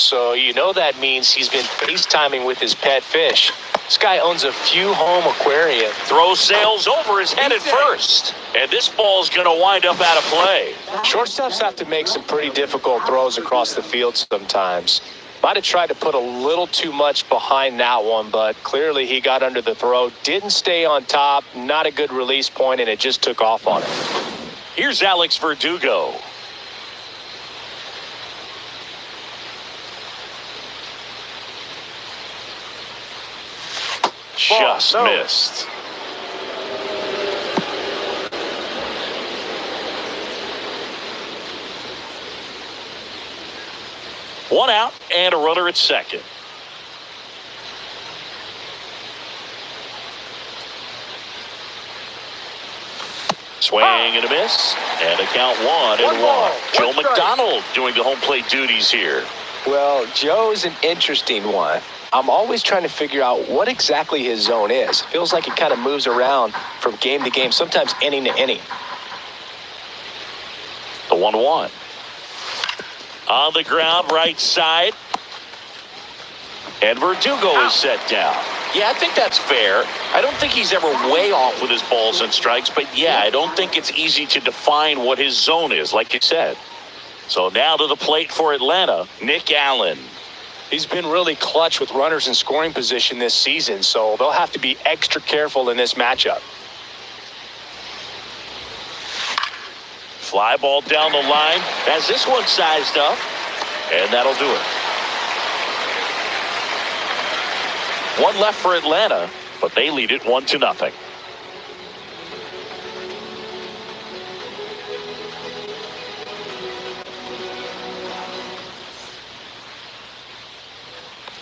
so you know that means he's been FaceTiming with his pet fish. This guy owns a few home aquariums. Throw sails over his head at first. And this ball's going to wind up out of play. Shortstops have to make some pretty difficult throws across the field sometimes. Might have tried to put a little too much behind that one, but clearly he got under the throw. Didn't stay on top. Not a good release point, and it just took off on him. Here's Alex Verdugo. Just missed. One out and a runner at second. Swing and a miss, and a count 1-1. Joe McDonald doing the home plate duties here. Well, Joe's an interesting one. I'm always trying to figure out what exactly his zone is. Feels like it kind of moves around from game to game, sometimes inning to inning. The 1-1. On the ground, right side. And Verdugo is set down. Yeah, I think that's fair. I don't think he's ever way off with his balls and strikes, but yeah, I don't think it's easy to define what his zone is, like you said. So now to the plate for Atlanta, Nick Allen. He's been really clutch with runners in scoring position this season, so they'll have to be extra careful in this matchup. Fly ball down the line. Has this one sized up, and that'll do it. One left for Atlanta, but they lead it 1-0.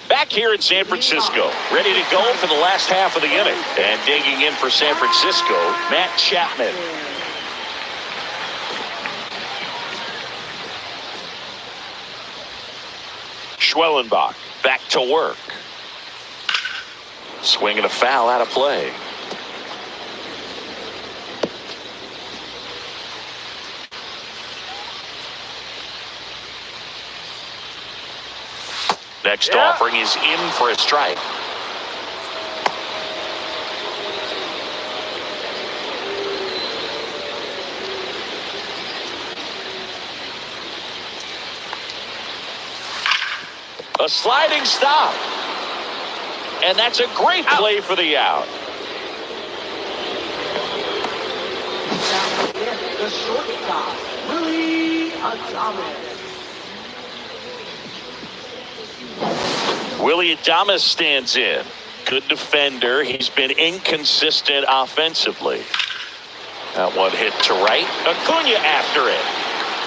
Back here in San Francisco, ready to go for the last half of the inning. And digging in for San Francisco, Matt Chapman. Schwellenbach back to work. Swing and a foul out of play. Next offering is in for a strike. A sliding stop. And that's a great play for the out. The shortstop, Willy Adames. Willy Adames stands in. Good defender. He's been inconsistent offensively. That one hit to right. Acuna after it.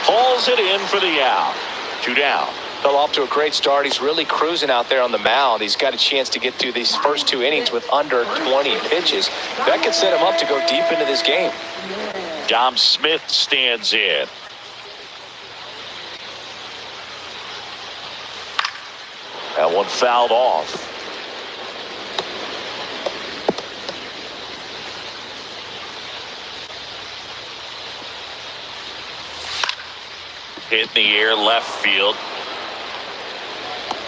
Hauls it in for the out. 2 down. Fell off to a great start. He's really cruising out there on the mound. He's got a chance to get through these first 2 innings with under 20 pitches. That could set him up to go deep into this game. Dom Smith stands in. That one fouled off. Hit in the air, left field.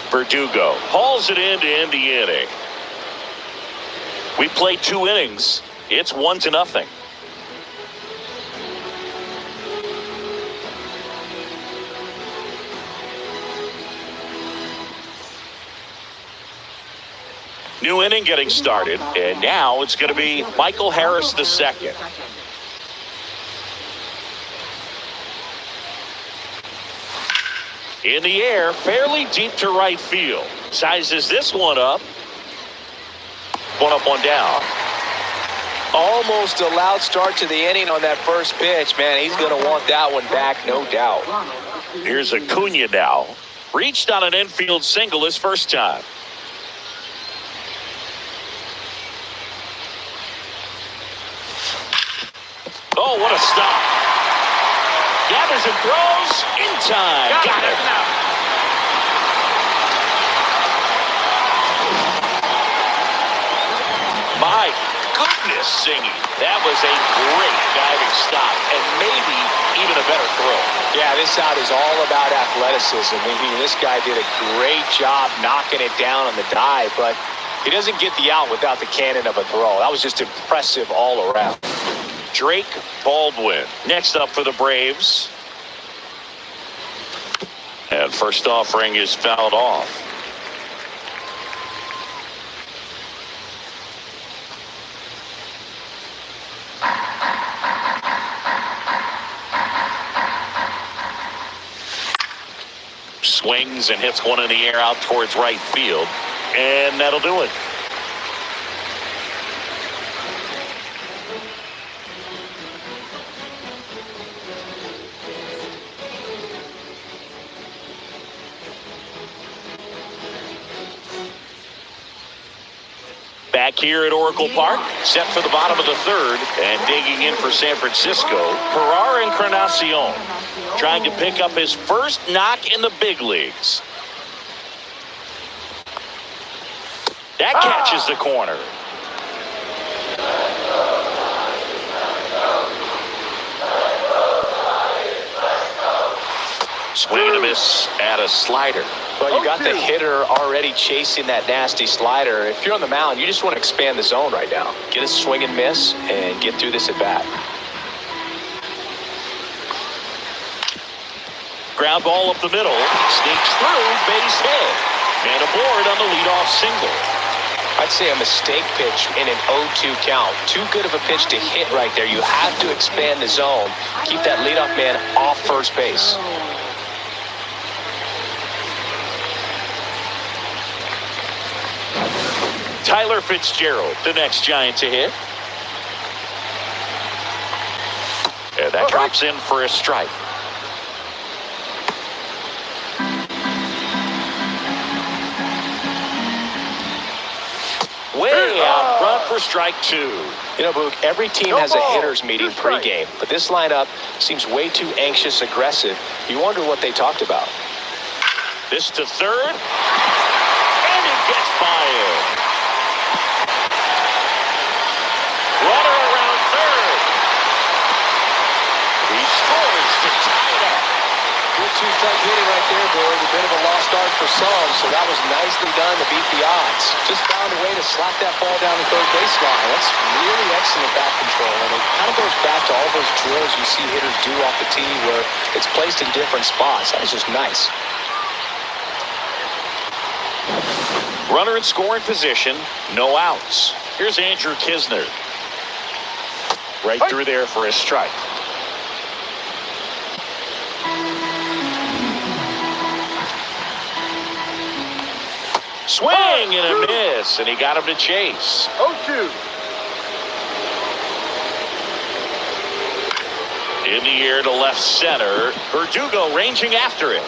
Verdugo hauls it in to end the inning. We played 2 innings. It's 1-0. New inning getting started, and now it's going to be Michael Harris II. In the air, fairly deep to right field. Sizes this one up. 1 up, 1 down. Almost a loud start to the inning on that first pitch. Man, he's going to want that one back, no doubt. Here's Acuna now. Reached on an infield single his first time. Oh, what a stop. Gathers and throws in time. Got it. My goodness singing. That was a great diving stop and maybe even a better throw. Yeah, this out is all about athleticism. I mean, this guy did a great job knocking it down on the dive, but he doesn't get the out without the cannon of a throw. That was just impressive all around. Drake Baldwin next up for the Braves. And first offering is fouled off. Swings and hits one in the air out towards right field. And that'll do it. Back here at Oracle Park, set for the bottom of the third, and digging in for San Francisco, Jerar Encarnacion, trying to pick up his first knock in the big leagues. That catches the corner. Swing and a miss at a slider. Well, you got the hitter already chasing that nasty slider. If you're on the mound, you just want to expand the zone right now. Get a swing and miss and get through this at bat. Ground ball up the middle. Sneaks through, base hit. And aboard on the leadoff single. I'd say a mistake pitch in an 0-2 count. Too good of a pitch to hit right there. You have to expand the zone. Keep that leadoff man off first base. Tyler Fitzgerald, the next Giant to hit. And that drops in for a strike. Way out front for strike two. You know, Boog, every team has a hitters meeting pregame, but this lineup seems way too anxious, aggressive. You wonder what they talked about. This to third, and it gets by him. Runner around third. He scores to tie it up. Good two-strike hitting right there, Boog. A bit of a lost art for some, so that was nicely done to beat the odds. Just found a way to slap that ball down the third baseline. That's really excellent bat control, and it kind of goes back to all those drills you see hitters do off the tee where it's placed in different spots. That was just nice. Runner in scoring position, no outs. Here's Andrew Knizner. Right through there for a strike. Swing and a miss, and he got him to chase. 0-2. In the air to left center. Verdugo ranging after it.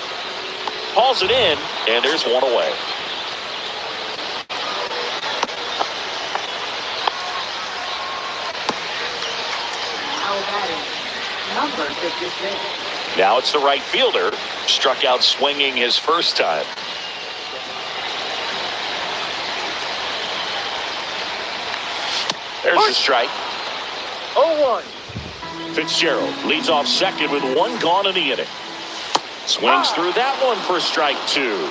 Hauls it in, and there's one away. Number 56. Now it's the right fielder. Struck out swinging his first time. There's the strike. 0-1. Fitzgerald leads off second with one gone in the inning. Swings through that one for strike two.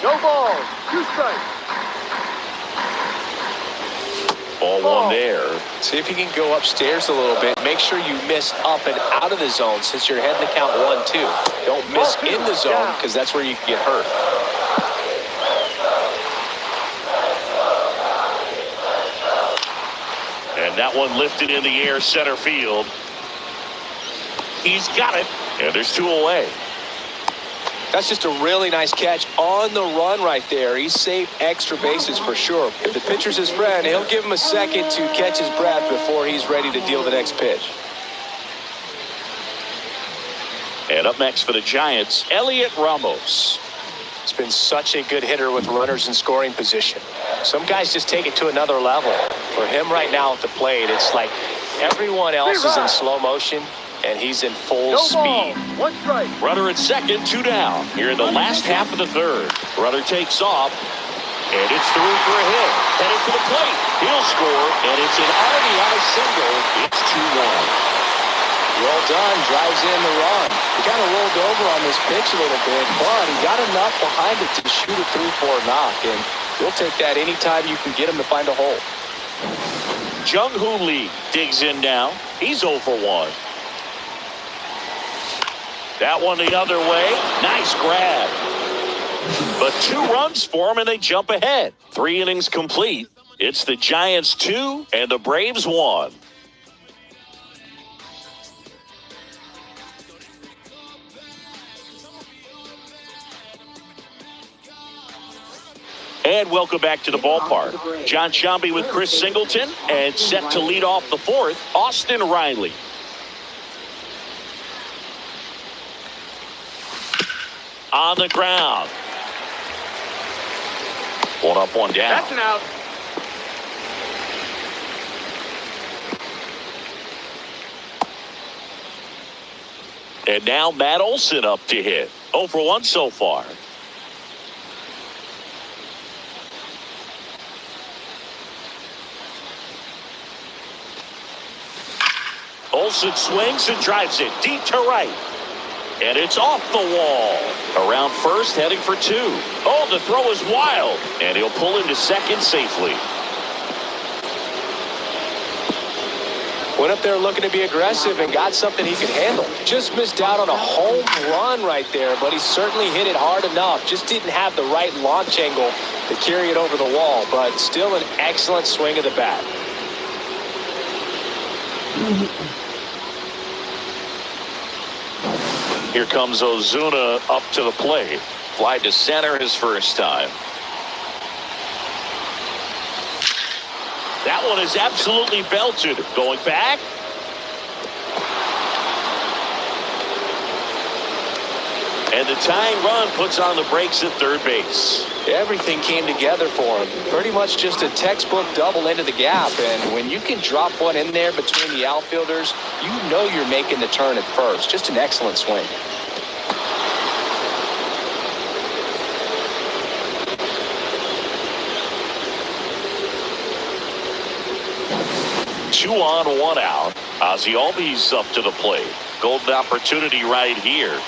No ball. 2 strikes. Ball one there. See if you can go upstairs a little bit. Make sure you miss up and out of the zone since you're heading to count 1-2. Don't miss in the zone because that's where you can get hurt. And that one lifted in the air center field. He's got it. And there's 2 away. That's just a really nice catch on the run right there. He saved extra bases for sure. If the pitcher's his friend, he'll give him a second to catch his breath before he's ready to deal the next pitch. And up next for the Giants, Elliot Ramos. He's been such a good hitter with runners in scoring position. Some guys just take it to another level. For him right now at the plate, it's like everyone else is in slow motion, and he's in full speed. 1 strike. Runner at second, 2 down. Here in the last half of the third. Runner takes off. And it's through for a hit. Headed to the plate. He'll score, and it's an RBI single. It's 2-1. Well done. Drives in the run. He kind of rolled over on this pitch a little bit, but he got enough behind it to shoot it through for a knock, and you'll take that anytime you can get him to find a hole. Jung-Hoo Lee digs in now. He's 0 for 1. That one the other way. Nice grab. But 2 runs for him, and they jump ahead. 3 innings complete. It's the Giants 2 and the Braves 1. And welcome back to the ballpark. John Sciambi with Chris Singleton, and set to lead off the 4th, Austin Riley. On the ground. 1 up, 1 down. That's an out. And now Matt Olson up to hit. 0 for 1 so far. Olson swings and drives it deep to right. And it's off the wall. Around first, heading for 2. Oh, the throw is wild. And he'll pull into second safely. Went up there looking to be aggressive and got something he could handle. Just missed out on a home run right there, but he certainly hit it hard enough. Just didn't have the right launch angle to carry it over the wall, but still an excellent swing of the bat. Here comes Ozuna up to the plate. Fly to center his first time. That one is absolutely belted. Going back. And the tying run puts on the brakes at third base. Everything came together for him. Pretty much just a textbook double into the gap. And when you can drop one in there between the outfielders, you know you're making the turn at first. Just an excellent swing. Two on, 1 out. Ozzie Albies up to the plate. Golden opportunity right here.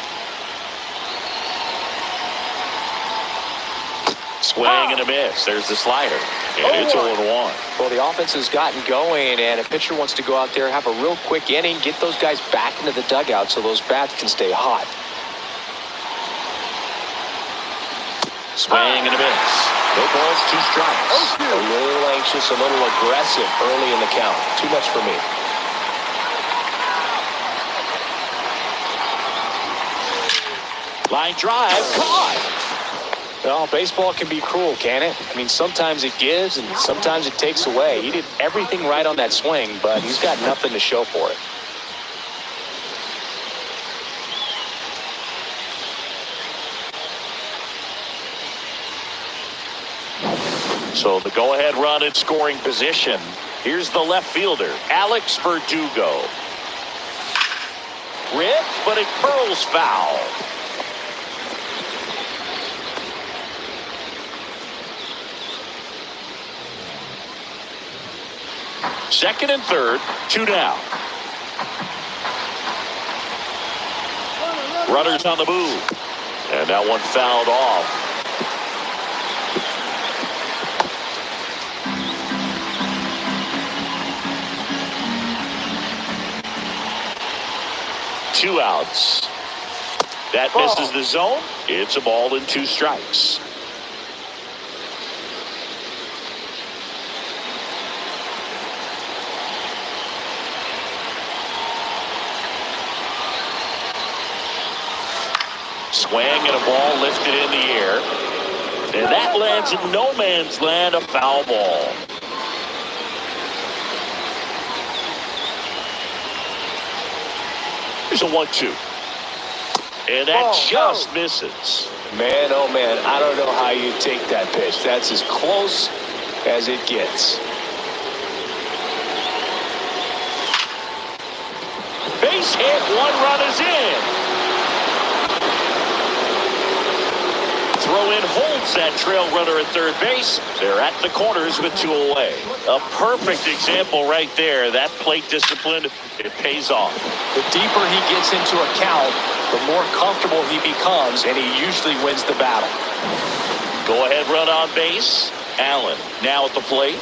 Swing and a miss. There's the slider. And it's 0-1. Well, the offense has gotten going, and a pitcher wants to go out there, have a real quick inning, get those guys back into the dugout so those bats can stay hot. Swing and a miss. No balls, 2 strikes. A little anxious, a little aggressive early in the count. Too much for me. Line drive, caught. Well, baseball can be cruel, can it? I mean, sometimes it gives and sometimes it takes away. He did everything right on that swing, but he's got nothing to show for it. So the go-ahead run in scoring position. Here's the left fielder, Alex Verdugo. Rip, but it curls foul. Second and third, 2 down. Runners on the move. And that one fouled off. Two outs. That misses the zone. It's a ball and 2 strikes. Swing and a ball lifted in the air. And that lands in no man's land, a foul ball. Here's a 1-2. And that just misses. Man, oh man, I don't know how you take that pitch. That's as close as it gets. Base hit, 1 run is in. throw in holds that trail runner at third base. They're at the corners with 2 away. A perfect example right there. That plate discipline, it pays off. The deeper he gets into a count, the more comfortable he becomes, and he usually wins the battle. Go ahead run on base. Allen now at the plate.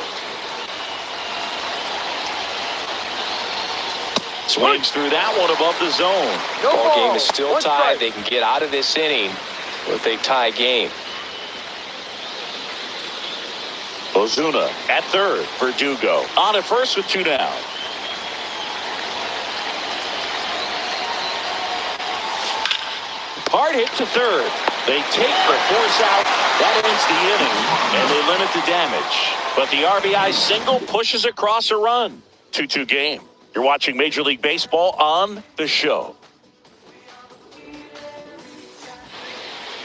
Swings through that one above the zone. Ball game is still tied. They can get out of this inning with a tie game. Ozuna at third. Verdugo on at first with 2 down. Hard hit to third. They take the force out. That ends the inning, and they limit the damage. But the RBI single pushes across a run. 2-2 game. You're watching Major League Baseball on the show.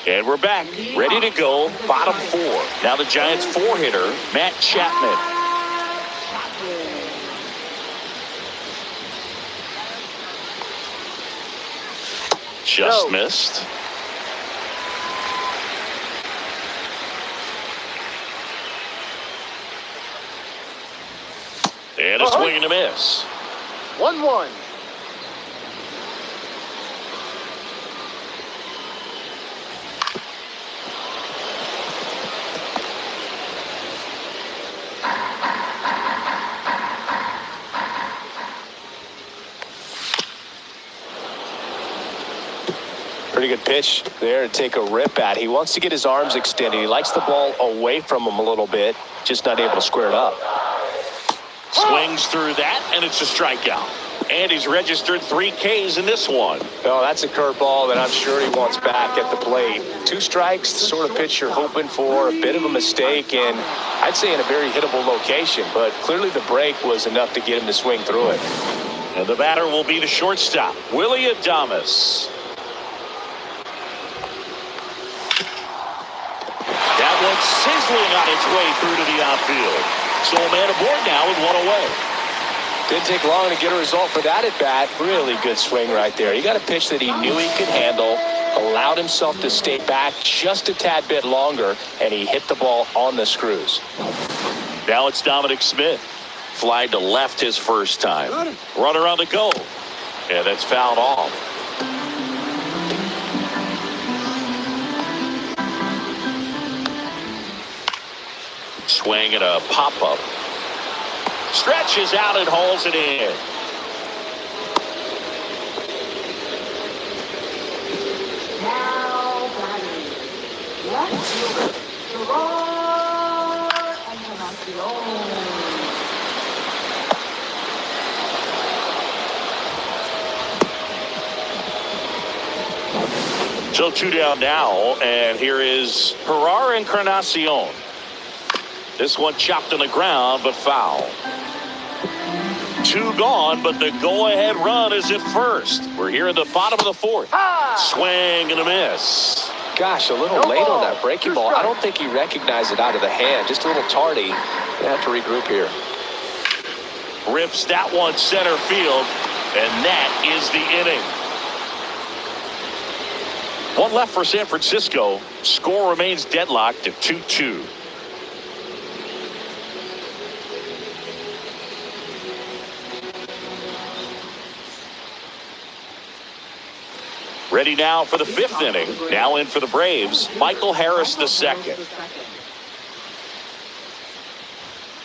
And we're back, ready to go, bottom 4. Now the Giants 4-hitter, Matt Chapman. Just missed. And a swing and a miss. 1-1. Pretty good pitch there to take a rip at. He wants to get his arms extended. He likes the ball away from him a little bit, just not able to square it up. Swings through that, and it's a strikeout. And he's registered 3 Ks in this one. Oh, that's a curveball that I'm sure he wants back at the plate. 2 strikes, the sort of pitch you're hoping for. A bit of a mistake, and I'd say in a very hittable location. But clearly the break was enough to get him to swing through it. And the batter will be the shortstop, Willy Adames. That one's sizzling on its way through to the outfield. So a man aboard now with 1 away. Didn't take long to get a result for that at bat. Really good swing right there. He got a pitch that he knew he could handle, allowed himself to stay back just a tad bit longer, and he hit the ball on the screws. Now it's Dominic Smith. Fly to left his first time. Runner on the go. And that's fouled off. Swing and a pop-up. Stretches out and hauls it in. Now batting. Left fielder, Gerard Encarnacion. So 2 down now, and here is Gerard Encarnacion. This one chopped on the ground, but foul. 2 gone, but the go-ahead run is at first. We're here in the bottom of the 4th. Swing and a miss. Gosh, a little late on that breaking ball. I don't think he recognized it out of the hand. Just a little tardy. They have to regroup here. Rips that one center field, and that is the inning. 1 left for San Francisco. Score remains deadlocked at 2-2. Ready now for the 5th inning. Now in for the Braves, Michael Harris II.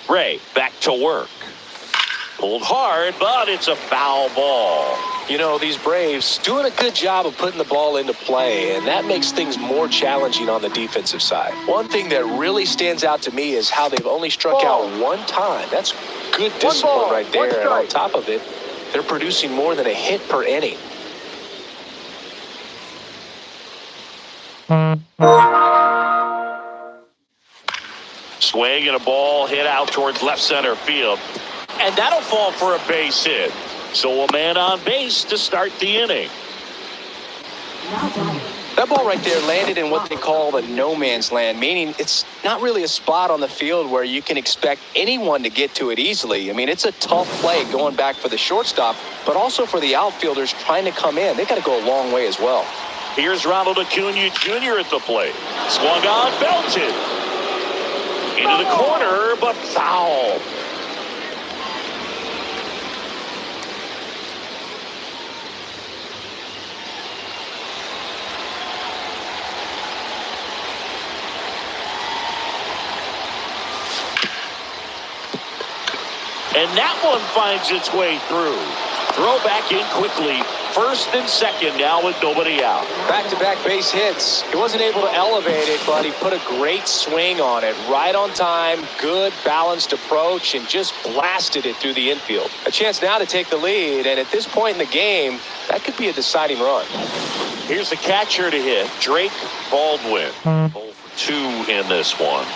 Ray back to work. Pulled hard, but it's a foul ball. You know, these Braves doing a good job of putting the ball into play, and that makes things more challenging on the defensive side. One thing that really stands out to me is how they've only struck out 1 time. That's good discipline right there, and on top of it, they're producing more than a hit per inning. Swing and a ball hit out towards left center field. And that'll fall for a base hit. So a man on base to start the inning. That ball right there landed in what they call the no man's land, meaning it's not really a spot on the field where you can expect anyone to get to it easily. I mean, it's a tough play going back for the shortstop, but also for the outfielders trying to come in. They got to go a long way as well. Here's Ronald Acuna Jr. at the plate. Swung on, belted. Into the corner, but foul. And that one finds its way through. Throw back in quickly. First and second now with nobody out. Back-to-back base hits. He wasn't able to elevate it, but he put a great swing on it. Right on time, good balanced approach, and just blasted it through the infield. A chance now to take the lead, and at this point in the game, that could be a deciding run. Here's the catcher to hit, Drake Baldwin. 0 for 2 in this one.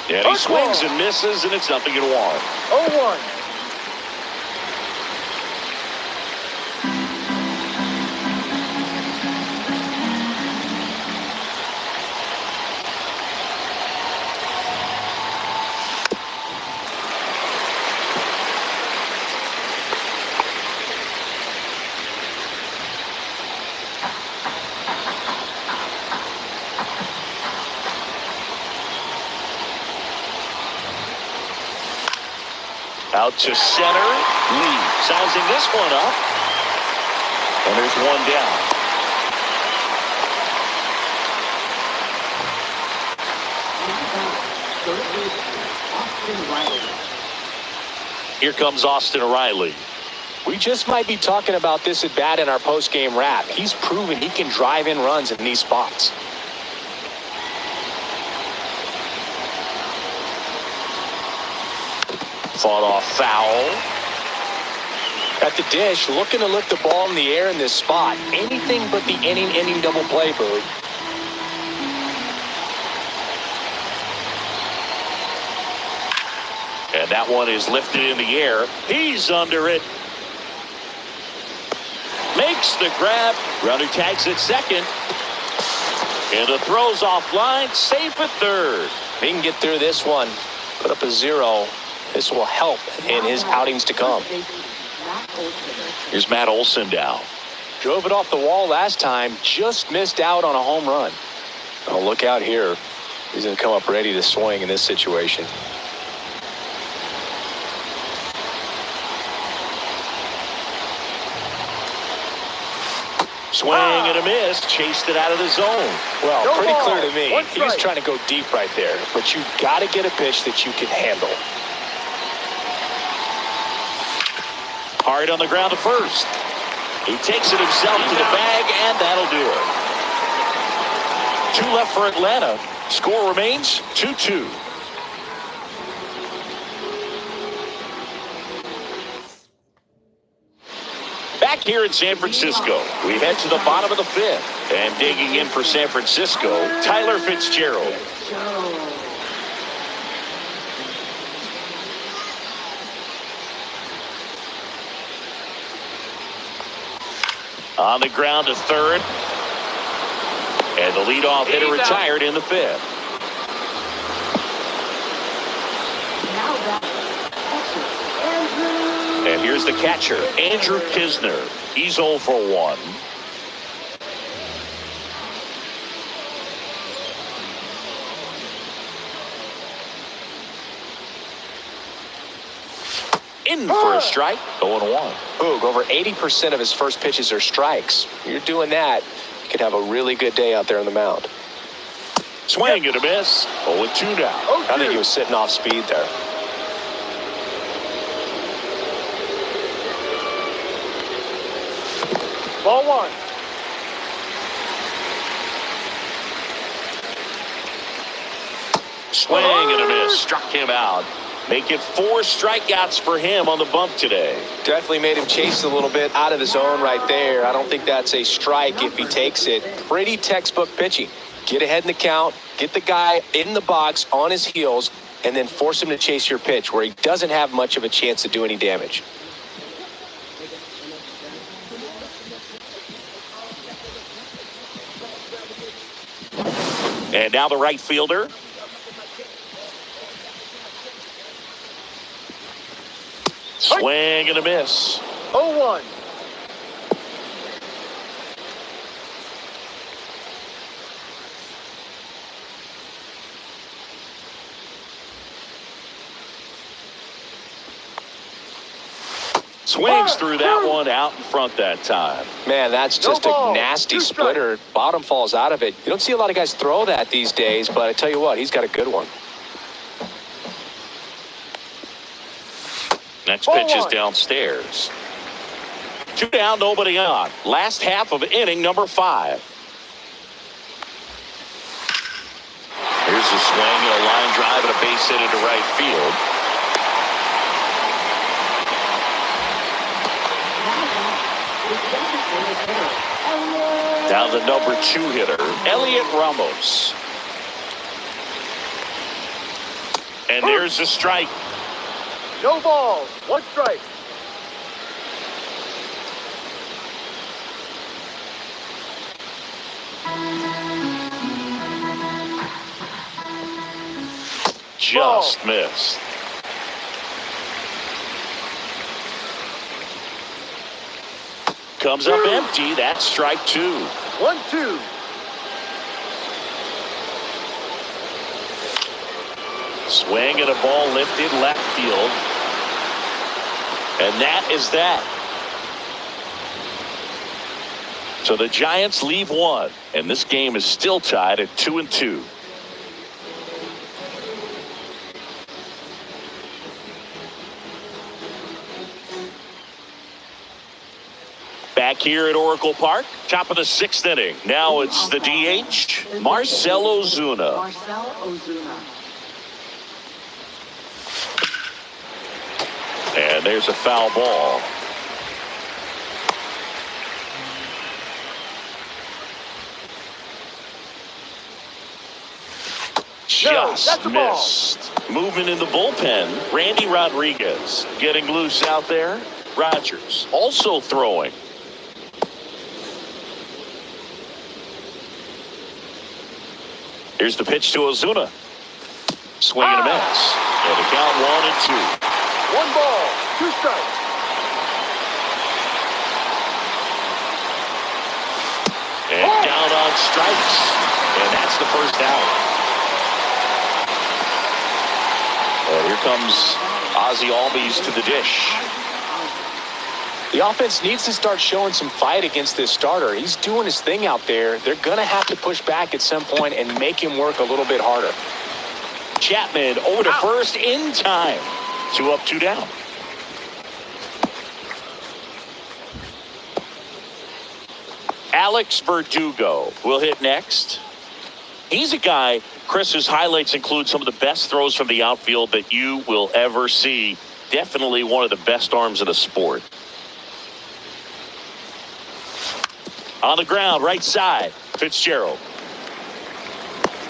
And he swings and misses, and it's 0-1. 0-1. Out to center. Lee sizing this one up. And there's one down. Here comes Austin Riley. We just might be talking about this at bat in our post-game wrap. He's proven he can drive in runs in these spots. Fought off foul. At the dish, looking to lift the ball in the air in this spot. Anything but the inning double play, Boog. And that one is lifted in the air. He's under it. Makes the grab. Runner tags at second. And the throw's offline. Safe at third. If he can get through this one, put up a 0. This will help in his outings to come. Here's Matt Olson down. Drove it off the wall last time, just missed out on a home run. Oh, look out here. He's going to come up ready to swing in this situation. Swing and a miss. Chased it out of the zone. Well, No pretty ball. clear to me. One He was strike. trying to go deep right there, but you got to get a pitch that you can handle. Hard on the ground to first. He takes it himself to the bag, and that'll do it. 2 left for Atlanta. Score remains 2-2. Back here in San Francisco, we head to the bottom of the 5th. And digging in for San Francisco, Tyler Fitzgerald. On the ground to third. And the leadoff hitter retired in the 5th. And here's the catcher, Andrew Kisner. He's 0 for 1. In for a strike, 0-1. Boog, over 80% of his first pitches are strikes. You're doing that, you could have a really good day out there on the mound. Swing and a miss. 0-2 now. I think he was sitting off speed there. Ball 1. Swing and a miss. Struck him out. Making 4 strikeouts for him on the bump today. Definitely made him chase a little bit out of the zone right there. I don't think that's a strike if he takes it. Pretty textbook pitching. Get ahead in the count, get the guy in the box on his heels, and then force him to chase your pitch where he doesn't have much of a chance to do any damage. And now the right fielder. Swing and a miss. 0-1. Swings through that one out in front that time. Man, that's just No ball. a nasty 2 strikes. splitter. Bottom falls out of it. You don't see a lot of guys throw that these days, but I tell you what, he's got a good one. Next Ball pitch is one. downstairs. 2 down, nobody on. Last half of inning number 5. Here's a swing and a line drive and a base hit into right field. Now the number 2 hitter, Elliot Ramos. And there's a strike. No ball. 1 strike. Just missed. Comes up empty. That's strike 2. 1-2. Swing and a ball lifted left field. And that is that. So the Giants leave 1, and this game is still tied at 2-2. Back here at Oracle Park, top of the 6th inning. Now it's the DH, Marcell Ozuna. Marcell Ozuna. And there's a foul ball. Just that's a ball. missed. Movement in the bullpen. Randy Rodriguez getting loose out there. Rogers also throwing. Here's the pitch to Ozuna. Swing and a miss. And the count 1-2. 1 ball. 2 strikes. And down on strikes. And that's the first out. And here comes Ozzie Albies to the dish. The offense needs to start showing some fight against this starter. He's doing his thing out there. They're going to have to push back at some point and make him work a little bit harder. Chapman over to first in time. 2 up, 2 down. Alex Verdugo will hit next. He's a guy, Chris, whose highlights include some of the best throws from the outfield that you will ever see. Definitely one of the best arms in the sport. On the ground, right side, Fitzgerald.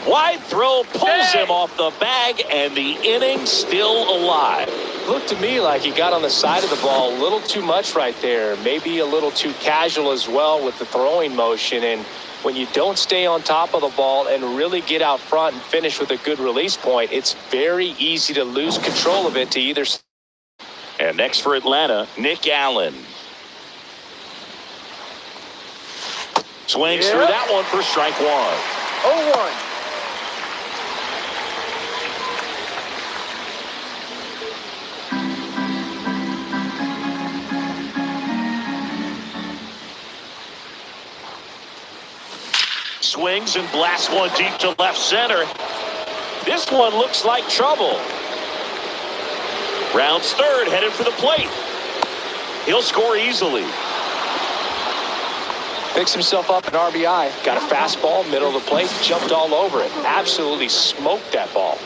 Wide throw pulls him off the bag, and the inning still alive. Looked to me like he got on the side of the ball a little too much right there. Maybe a little too casual as well with the throwing motion. And when you don't stay on top of the ball and really get out front and finish with a good release point, it's very easy to lose control of it to either side. And next for Atlanta, Nick Allen. Swings through that one for strike 1. 0-1. Swings and blasts one deep to left center. This one looks like trouble. Rounds third, headed for the plate. He'll score easily. Picks himself up an RBI. Got a fastball, middle of the plate, jumped all over it. Absolutely smoked that ball.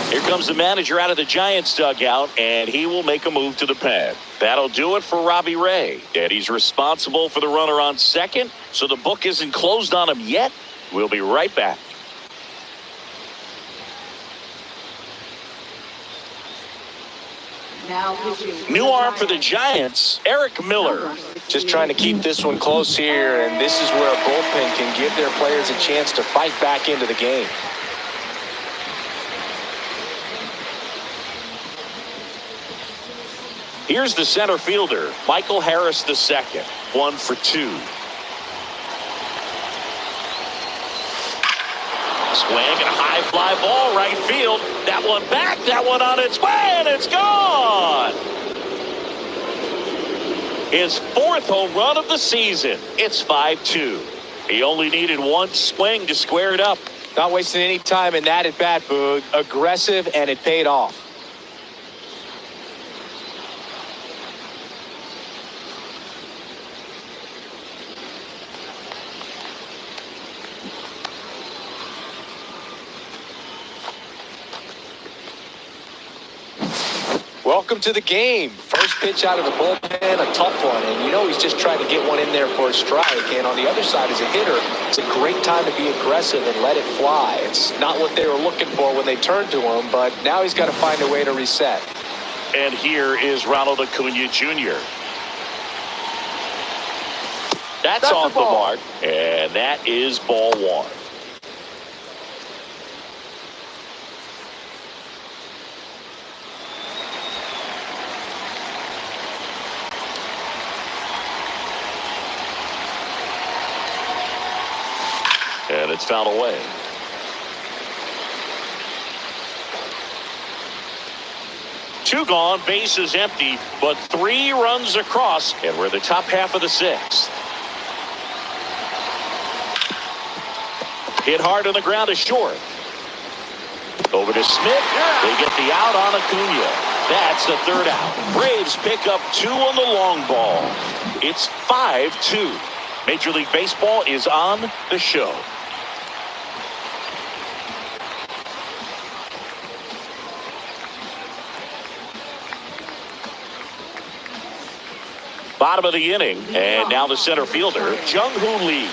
Here comes the manager out of the Giants dugout, and he will make a move to the pen. That'll do it for Robbie Ray. And he's responsible for the runner on second, so the book isn't closed on him yet. We'll be right back. Now pitching. New arm for the Giants, Eric Miller. Just trying to keep this one close here, and this is where a bullpen can give their players a chance to fight back into the game. Here's the center fielder, Michael Harris II, 1 for 2. swing and a high fly ball right field. That one back, that one on its way, and it's gone. His 4th home run of the season. It's 5-2. He only needed one swing to square it up. Not wasting any time in that at bat, Boog. Aggressive, and it paid off. Welcome to the game. First pitch out of the bullpen, a tough one. And you know he's just trying to get one in there for a strike. And on the other side, as a hitter, it's a great time to be aggressive and let it fly. It's not what they were looking for when they turned to him, but now he's got to find a way to reset. And here is Ronald Acuna Jr. That's off the mark, and that is ball 1. And it's fouled away. Two gone, bases empty, but 3 runs across, and we're the top half of the 6th. Hit hard on the ground is short. Over to Smith. They get the out on Acuna. That's the 3rd out. Braves pick up 2 on the long ball. It's 5-2. Major League Baseball is on the show. Bottom of the inning, and now the center fielder, Jung-Hoo Lee.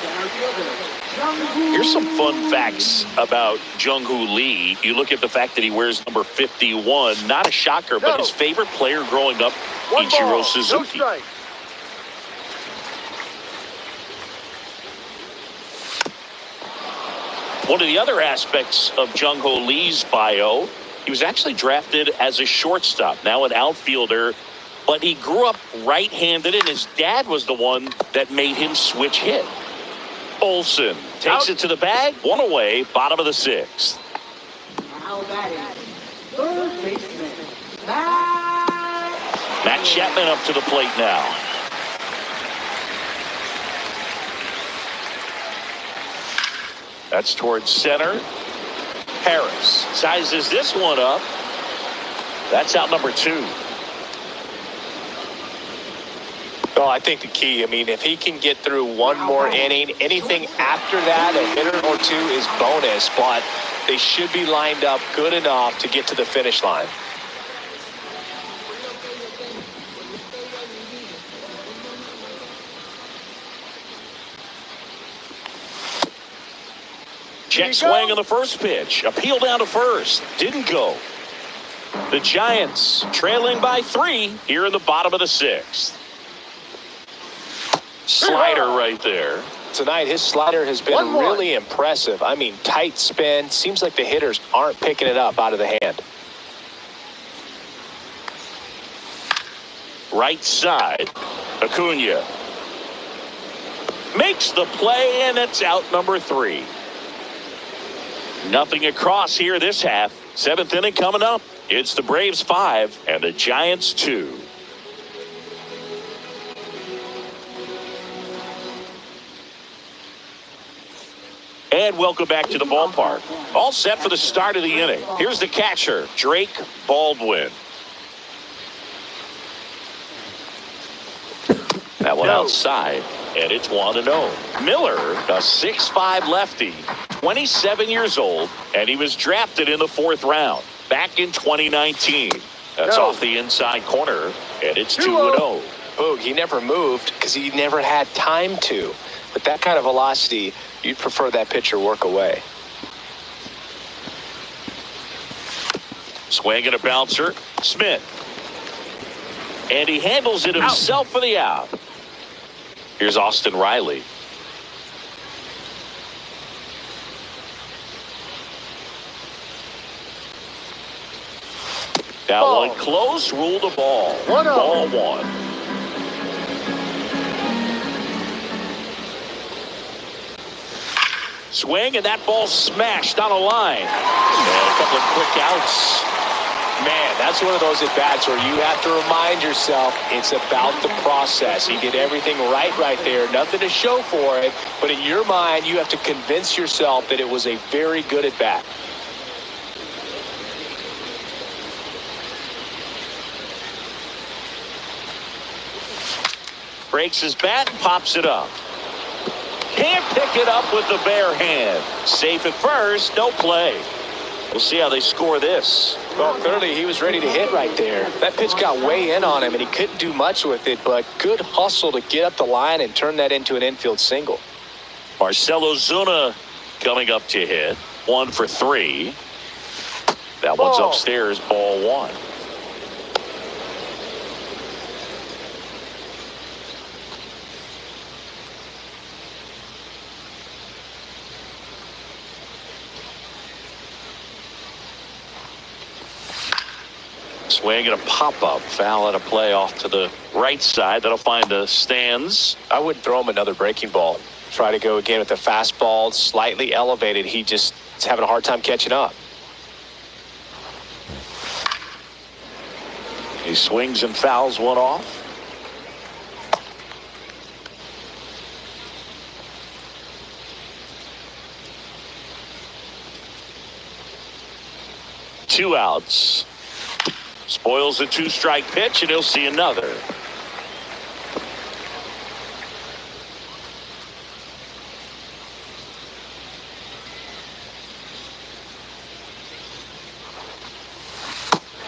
Here's some fun facts about Jung-Hoo Lee. You look at the fact that he wears number 51. Not a shocker, but his favorite player growing up, Ichiro Suzuki. No strike. One of the other aspects of Jung-Hoo Lee's bio, he was actually drafted as a shortstop, now an outfielder. But he grew up right-handed, and his dad was the one that made him switch hit. Olsen takes it to the bag. 1 away, bottom of the 6th. Now batting, 3rd baseman, Matt Chapman up to the plate now. That's towards center. Harris sizes this one up. That's out number 2. Well, I think the key, if he can get through one more inning, anything after that, a hitter or 2 is bonus, but they should be lined up good enough to get to the finish line. Check swing on the first pitch. Appeal down to first. Didn't go. The Giants trailing by 3 here in the bottom of the 6th. Slider right there. Tonight, his slider has been really impressive. Tight spin. Seems like the hitters aren't picking it up out of the hand. Right side. Acuna makes the play, and it's out number 3. Nothing across here this half. 7th inning coming up. It's the Braves 5 and the Giants 2. And welcome back to the ballpark. All set for the start of the inning. Here's the catcher, Drake Baldwin. That one outside, and it's 1-0. Miller, a 6'5" lefty, 27 years old, and he was drafted in the 4th round back in 2019. That's off the inside corner, and it's 2-0. Boog, he never moved because he never had time to. With that kind of velocity, you'd prefer that pitcher work away. Swing and a bouncer. Smith. And he handles it himself for the out. Here's Austin Riley. That one close, ruled a ball. Ball 1. Swing, and that ball smashed on a line. And a couple of quick outs. Man, that's one of those at-bats where you have to remind yourself it's about the process. He did everything right there. Nothing to show for it. But in your mind, you have to convince yourself that it was a very good at-bat. Breaks his bat and pops it up. Can't pick it up with the bare hand. Safe at first, no play. We'll see how they score this. Well, clearly he was ready to hit right there. That pitch got way in on him, and he couldn't do much with it, but good hustle to get up the line and turn that into an infield single. Marcell Ozuna coming up to hit. 1 for 3. That one's upstairs, ball 1. Swing and a pop-up. Foul at a play off to the right side. That'll find the stands. I wouldn't throw him another breaking ball. Try to go again with the fastball, slightly elevated. He just is having a hard time catching up. He swings and fouls one off. Two outs. Spoils a 2-strike pitch, and he'll see another.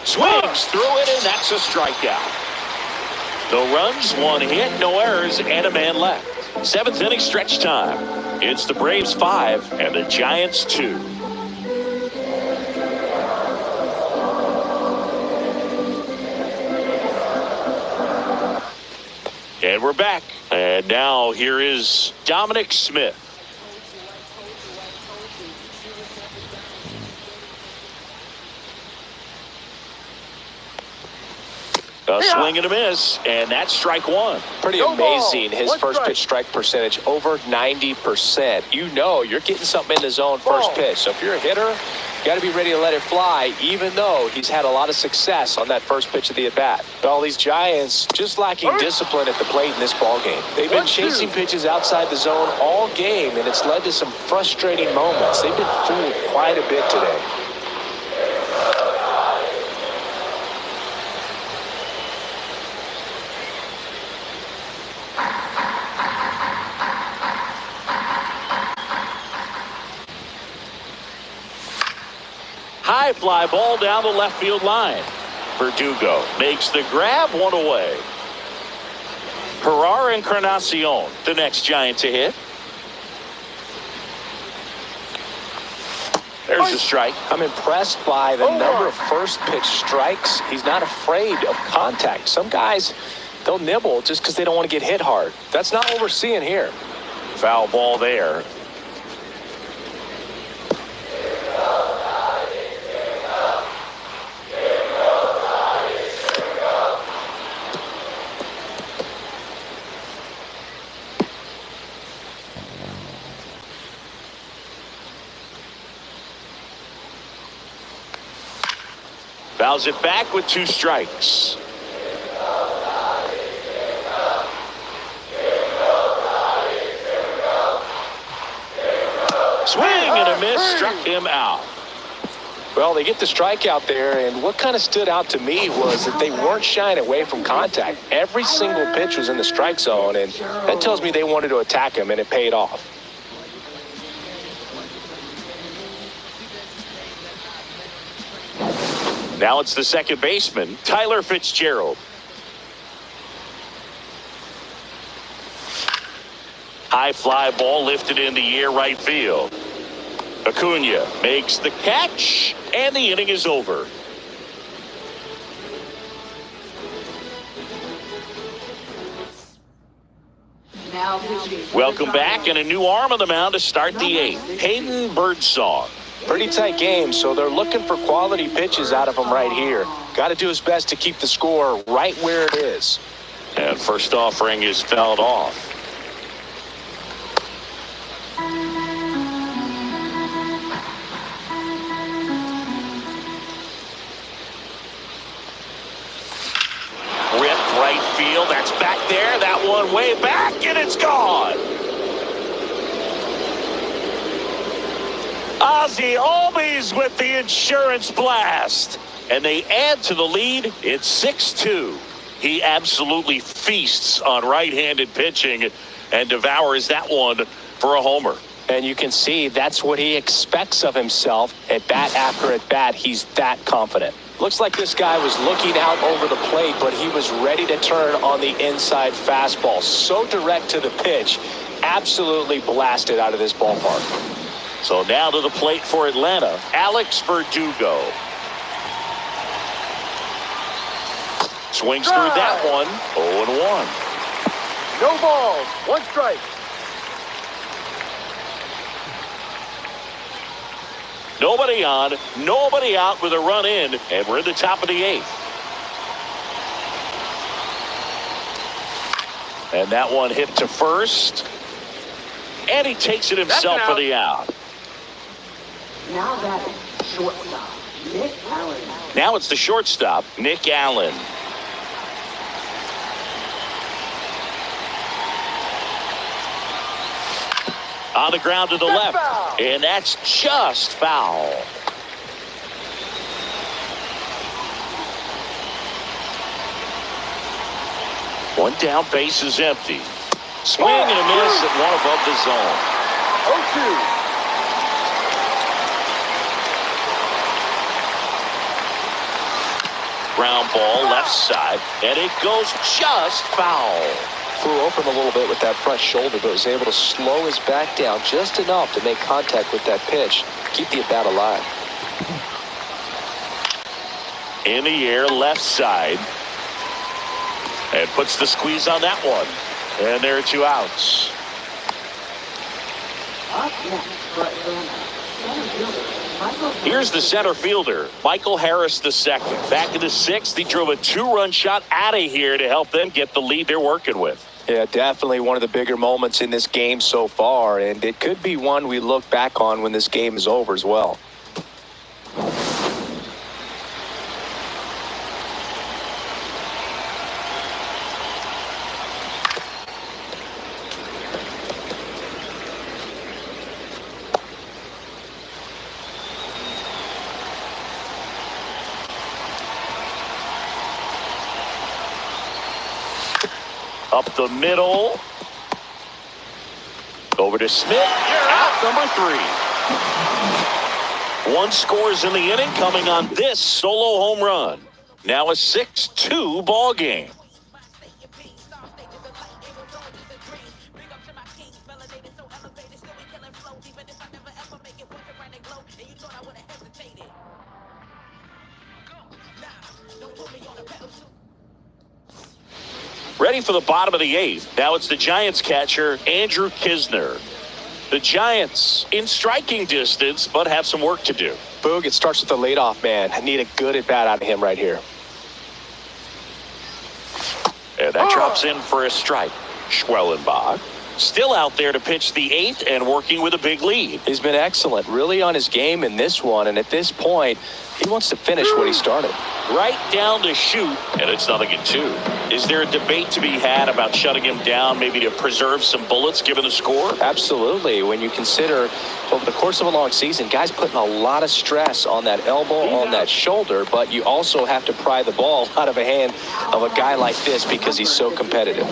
Swings through it, and that's a strikeout. No runs, 1 hit, no errors, and a man left. 7th inning stretch time. It's the Braves 5 and the Giants 2. And we're back. And now here is Dominic Smith. A swing and a miss, and that's strike 1. Pretty amazing. His first pitch strike percentage over 90%. You know you're getting something in the zone first pitch. So if you're a hitter, you got to be ready to let it fly, even though he's had a lot of success on that first pitch of the at-bat. All these Giants just lacking discipline at the plate in this ballgame. They've been chasing pitches outside the zone all game, and it's led to some frustrating moments. They've been fooled quite a bit today. High fly ball down the left field line. Verdugo makes the grab, 1 away. Herrera Encarnacion, the next Giant to hit. There's a strike. I'm impressed by the number of first pitch strikes. He's not afraid of contact. Some guys, they'll nibble just because they don't want to get hit hard. That's not what we're seeing here. Foul ball there. Fouls it back with 2 strikes. Swing and a miss, struck him out. Well, they get the strikeout there, and what kind of stood out to me was that they weren't shying away from contact. Every single pitch was in the strike zone, and that tells me they wanted to attack him, and it paid off. Now it's the second baseman, Tyler Fitzgerald. High fly ball lifted in the air right field. Acuna makes the catch, and the inning is over. Welcome back, and a new arm on the mound to start the 8th. Hayden Birdsong. Pretty tight game, so they're looking for quality pitches out of him right here. Got to do his best to keep the score right where it is. And first offering is fouled off. field. That's back there. That one way back, and it's gone. Ozzie Albies with the insurance blast. And they add to the lead. It's 6-2. He absolutely feasts on right-handed pitching and devours that one for a homer. And you can see that's what he expects of himself at bat after at bat. He's that confident. Looks like this guy was looking out over the plate, but he was ready to turn on the inside fastball. So direct to the pitch, absolutely blasted out of this ballpark. So now to the plate for Atlanta, Alex Verdugo. Swings through that one, 0-1. No balls, 1 strike. Nobody on, nobody out with a run in, and we're in the top of the 8th. And that one hit to first. And he takes it himself for the out. Now batting, shortstop, Nick Allen. Now it's the shortstop, Nick Allen. On the ground to the left, foul. and that's just foul. One down, base is empty. Swing and a miss at one above the zone. 0-2. Ground ball left side, and it goes just foul. Flew open a little bit with that front shoulder, but was able to slow his back down just enough to make contact with that pitch, keep the at-bat alive. In the air, left side, and puts the squeeze on that one. And there are 2 outs. Up next for Atlanta, center fielder, Michael Here's the center fielder, Michael Harris II. Back in the 6th, he drove a 2-run shot out of here to help them get the lead they're working with. Yeah, definitely one of the bigger moments in this game so far, and it could be one we look back on when this game is over as well. Up the middle. Over to Smith. Out number 3. 1 scores in the inning coming on this solo home run. Now a 6-2 ball game. Ready for the bottom of the 8th. Now it's the Giants catcher, Andrew Kisner. The Giants in striking distance, but have some work to do. Boog, it starts with the leadoff man. I need a good at-bat out of him right here. And that drops in for a strike. Schwellenbach still out there to pitch the 8th and working with a big lead. He's been excellent, really on his game in this one, and at this point, he wants to finish what he started. Right down to shoot, and it's 0-2. Is there a debate to be had about shutting him down, maybe to preserve some bullets given the score? Absolutely. When you consider over the course of a long season, guys putting a lot of stress on that elbow, on that shoulder, but you also have to pry the ball out of a hand of a guy like this because he's so competitive.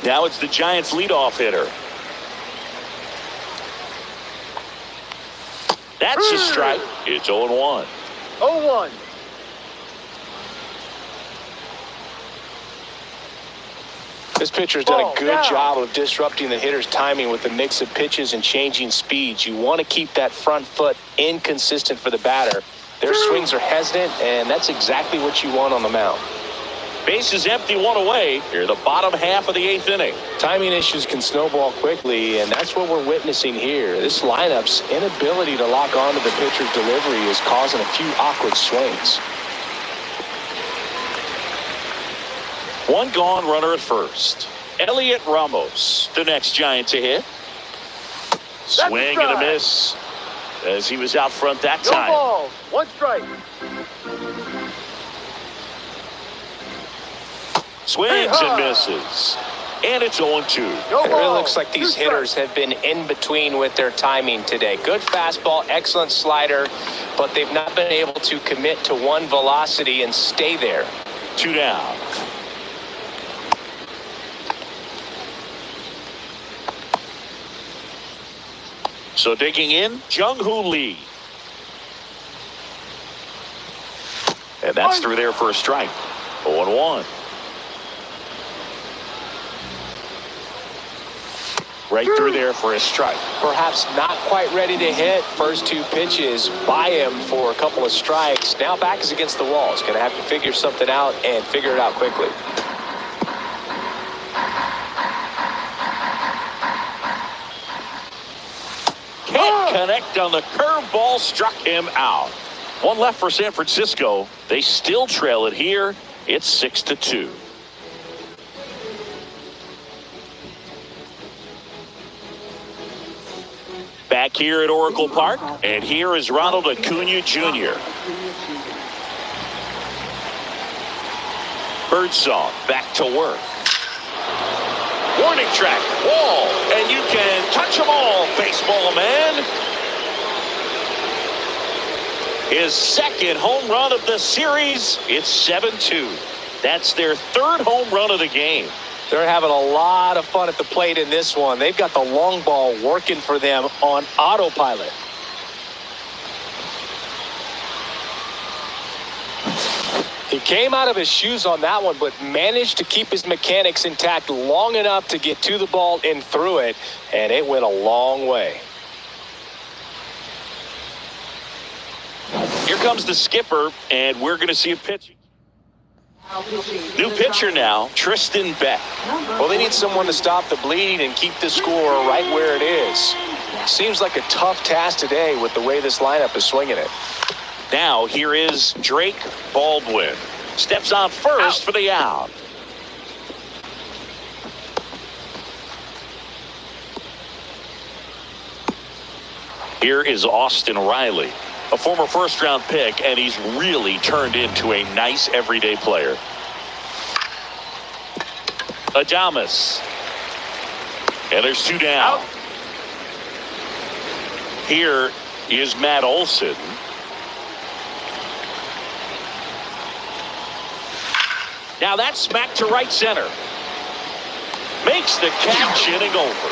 Now it's the Giants' leadoff hitter. That's a strike. It's 0-1. 0-1. This pitcher's done a good job of disrupting the hitter's timing with the mix of pitches and changing speeds. You want to keep that front foot inconsistent for the batter. Their swings are hesitant, and that's exactly what you want on the mound. Base is empty, 1 away. Here, the bottom half of the 8th inning. Timing issues can snowball quickly, and that's what we're witnessing here. This lineup's inability to lock onto the pitcher's delivery is causing a few awkward swings. 1 gone, runner at first. Elliot Ramos, the next Giant to hit. Swing and a miss as he was out front that No time. balls, 1 strike. Swings and misses. And it's 0-2. No It really ball. looks like these Two strikes. hitters have been in between with their timing today. Good fastball, excellent slider, but they've not been able to commit to one velocity and stay there. 2 down. So digging in, Jung-Hoo Lee. And that's through there for a strike. 0-1. Right through there for a strike. Perhaps not quite ready to hit. First 2 pitches by him for a couple of strikes. Now back is against the wall. He's going to have to figure something out and figure it out quickly. Can't connect on the curveball, struck him out. 1 left for San Francisco. They still trail it here. It's 6-2. Back here at Oracle Park, and here is Ronald Acuna Jr. Birdsong back to work. Warning track, wall, and you can touch them all, baseball man. His second home run of the series. It's 7-2. That's their 3rd home run of the game. They're having a lot of fun at the plate in this one. They've got the long ball working for them on autopilot. He came out of his shoes on that one, but managed to keep his mechanics intact long enough to get to the ball and through it, and it went a long way. Here comes the skipper, and we're going to see a pitch. New pitcher now, Tristan Beck. Well, they need someone to stop the bleed and keep the score right where it is. Seems like a tough task today with the way this lineup is swinging it. Now here is Drake Baldwin. Steps on first for the out. Here is Austin Riley, a former first-round pick, and he's really turned into a nice everyday player. Adames. And there's 2 down. Here is Matt Olson. Now that's smacked to right center. Makes the catch, inning over.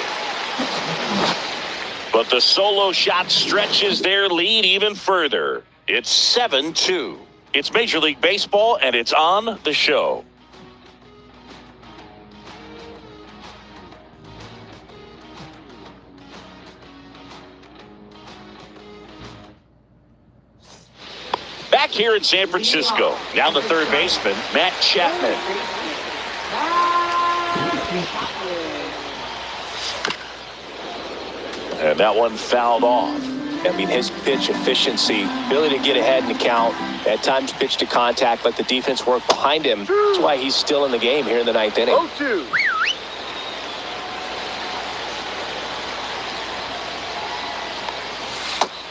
But the solo shot stretches their lead even further. It's 7-2. It's Major League Baseball, and it's on the show. Back here in San Francisco, now the 3rd baseman, Matt Chapman. And that one fouled off. I mean, his pitch efficiency, ability to get ahead in the count, at times pitch to contact, let the defense work behind him. That's why he's still in the game here in the 9th inning. 0-2.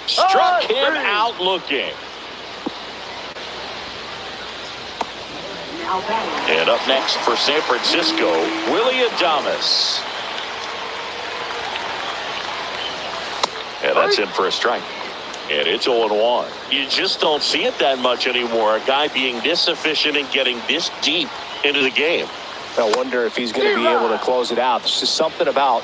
Struck him out looking. And up next for San Francisco, Willy Adames. And that's in for a strike. And it's 0-1. You just don't see it that much anymore. A guy being this efficient and getting this deep into the game. I wonder if he's going to be able to close it out. There's just something about